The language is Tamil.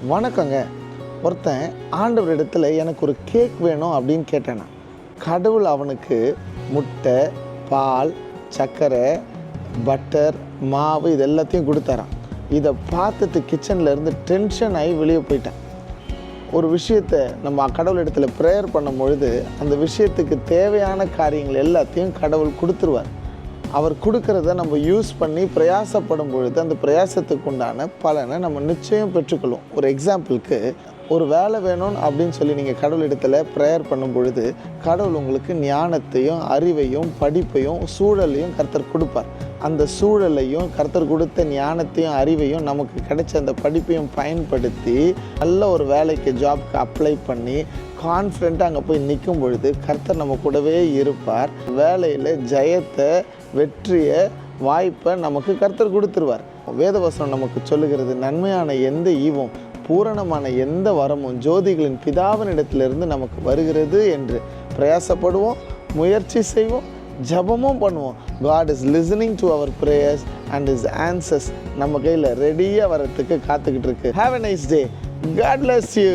வணக்கங்க. ஒருத்தன் ஆண்டவர் இடத்துல எனக்கு ஒரு கேக் வேணும் அப்படின்னு கேட்டானா. கடவுள் அவனுக்கு முட்டை, பால், சர்க்கரை, பட்டர், மாவு இது எல்லாத்தையும் கொடுத்தாராம். இதை பார்த்துட்டு கிச்சனில் இருந்து டென்ஷன் ஆகி வெளியே போயிட்டான். ஒரு விஷயத்தை நம்ம கடவுள் இடத்துல ப்ரேயர் பண்ணும் பொழுது அந்த விஷயத்துக்கு தேவையான காரியங்கள் எல்லாத்தையும் கடவுள் கொடுத்துருவார். அவர் கொடுக்கறத நம்ம யூஸ் பண்ணி பிரயாசப்படும் பொழுது அந்த பிரயாசத்துக்கு உண்டான பலனை நம்ம நிச்சயம் பெற்றுக்கொள்வோம். ஒரு எக்ஸாம்பிளுக்கு, ஒரு வேலை வேணும் அப்படின்னு சொல்லி நீங்கள் கடவுள் இடத்துல ப்ரேயர் பண்ணும் பொழுது கடவுள் உங்களுக்கு ஞானத்தையும் அறிவையும் படிப்பையும் சூழலையும் கர்த்தர் கொடுப்பார். அந்த சூழலையும் கர்த்தர் கொடுத்த ஞானத்தையும் அறிவையும் நமக்கு கிடைச்ச அந்த படிப்பையும் பயன்படுத்தி நல்ல ஒரு வேலைக்கு ஜாப்க்கு அப்ளை பண்ணி கான்ஃபிடென்ட்டாக அங்கே போய் நிற்கும் பொழுது கர்த்தர் நம்ம கூடவே இருப்பார். வேலையில் ஜெயத்தை, வெற்றியை, வாய்ப்பை நமக்கு கர்த்தர் கொடுத்துருவார். வேதவசனம் நமக்கு சொல்லுகிறது, நன்மையான எந்த ஈவும் பூரணமான எந்த வரமும் ஜோதிகளின் பிதாவினிடத்திலிருந்து நமக்கு வருகிறது என்று பிரயாசப்படுவோம், முயற்சி செய்வோம், ஜபமும் பண்ணுவோம். God is listening to our prayers and His answers நம்ம கையில் ரெடியாக வரத்துக்கு காத்துக்கிட்டு இருக்கு. Have a nice day. God bless you.